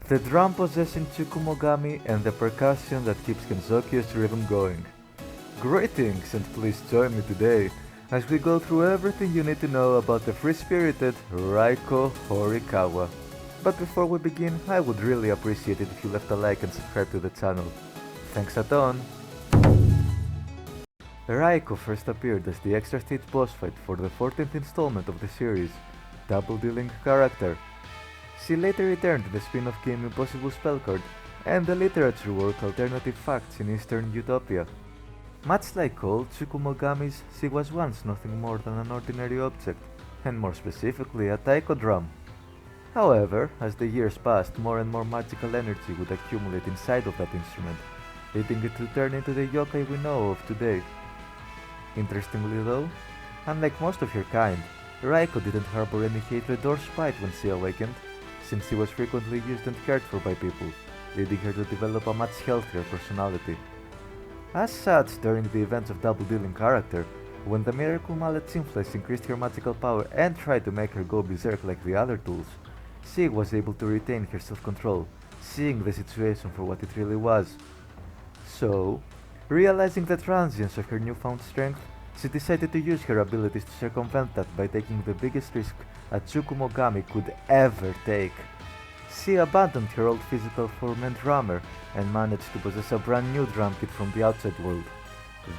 the drum possessing Tsukumogami and the percussion that keeps Kenzokyo's rhythm going. Greetings, and please join me today as we go through everything you need to know about the free-spirited Raiko Horikawa. But before we begin, I would really appreciate it if you left a like and subscribe to the channel. Thanks a ton! Raiko first appeared as the extra stage boss fight for the 14th installment of the series, Double Dealing Character. She later returned to the spin-off game Impossible Spellcard and the literature work Alternative Facts in Eastern Utopia. Much like all Tsukumogamis, she was once nothing more than an ordinary object, and more specifically a taiko drum. However, as the years passed, more and more magical energy would accumulate inside of that instrument, leading it to turn into the yokai we know of today. Interestingly though, unlike most of her kind, Raiko didn't harbor any hatred or spite when she awakened, since she was frequently used and cared for by people, leading her to develop a much healthier personality. As such, during the events of Double Dealing Character, when the Miracle Mallet's influence increased her magical power and tried to make her go berserk like the other tools, she was able to retain her self-control, seeing the situation for what it really was. So, realizing the transience of her newfound strength, she decided to use her abilities to circumvent that by taking the biggest risk a Tsukumogami could ever take. She abandoned her old physical form and drummer and managed to possess a brand new drum kit from the outside world,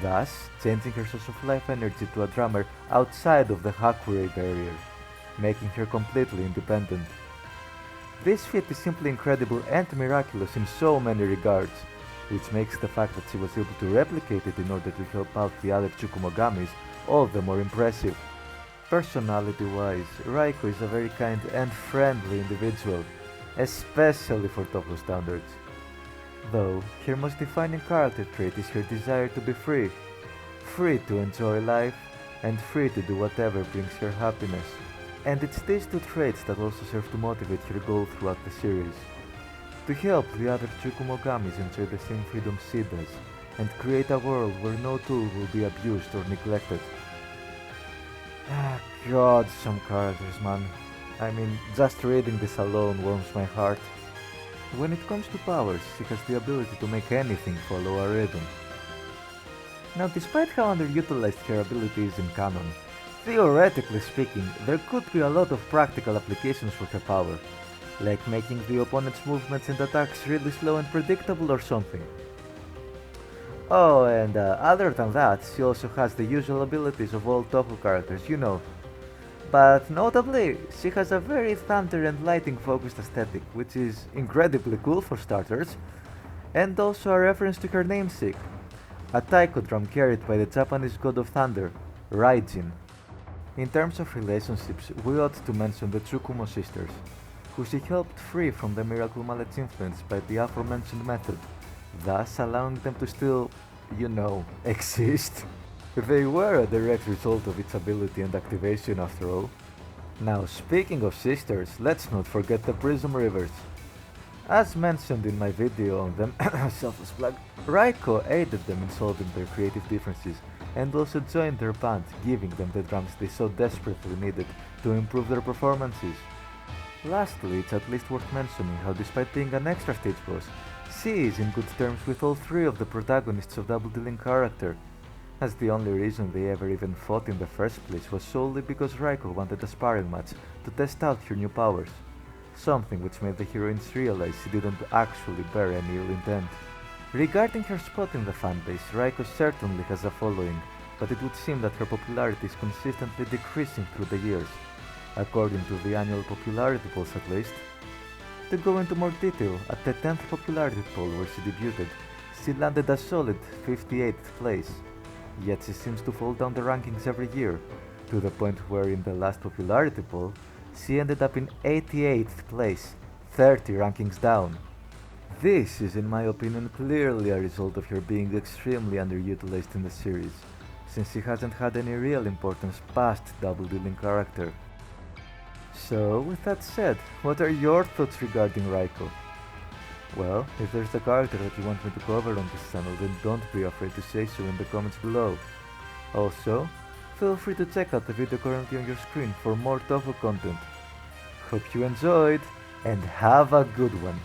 thus changing her source of life energy to a drummer outside of the Hakurei barrier, making her completely independent. This feat is simply incredible and miraculous in so many regards, which makes the fact that she was able to replicate it in order to help out the other Tsukumogamis all the more impressive. Personality-wise, Raiko is a very kind and friendly individual, especially for Touhou standards. Though, her most defining character trait is her desire to be free. Free to enjoy life, and free to do whatever brings her happiness. And it's these two traits that also serve to motivate her goal throughout the series. To help the other Tsukumogamis enjoy the same freedom she does, and create a world where no tool will be abused or neglected. God, some characters, man. I mean, just reading this alone warms my heart. When it comes to powers, she has the ability to make anything follow a rhythm. Now, despite how underutilized her ability is in canon, theoretically speaking, there could be a lot of practical applications for her power, like making the opponent's movements and attacks really slow and predictable or something. Oh, and other than that, she also has the usual abilities of all Touhou characters, you know. But notably, she has a very thunder and lightning focused aesthetic, which is incredibly cool for starters, and also a reference to her namesake, a taiko drum carried by the Japanese god of thunder, Raijin. In terms of relationships, we ought to mention the Tsukumo sisters, who she helped free from the Miracle Mallet's influence by the aforementioned method, thus allowing them to still, you know, exist. They were a direct result of its ability and activation after all. Now, speaking of sisters, let's not forget the Prism Rivers. As mentioned in my video on them, selfless plug, Raiko aided them in solving their creative differences and also joined their band, giving them the drums they so desperately needed to improve their performances. Lastly, it's at least worth mentioning how despite being an extra stage boss, she is in good terms with all three of the protagonists of Double Dealing Character, as the only reason they ever even fought in the first place was solely because Raiko wanted a sparring match to test out her new powers, something which made the heroines realize she didn't actually bear any ill intent. Regarding her spot in the fanbase, Raiko certainly has a following, but it would seem that her popularity is consistently decreasing through the years, according to the annual popularity polls at least. To go into more detail, at the 10th popularity poll where she debuted, she landed a solid 58th place, yet she seems to fall down the rankings every year, to the point where in the last popularity poll, she ended up in 88th place, 30 rankings down. This is in my opinion clearly a result of her being extremely underutilized in the series, since she hasn't had any real importance past Double Dealing Character. So, with that said, what are your thoughts regarding Raiko? Well, if there's a character that you want me to cover on this channel, then don't be afraid to say so in the comments below. Also, feel free to check out the video currently on your screen for more Touhou content. Hope you enjoyed, and have a good one!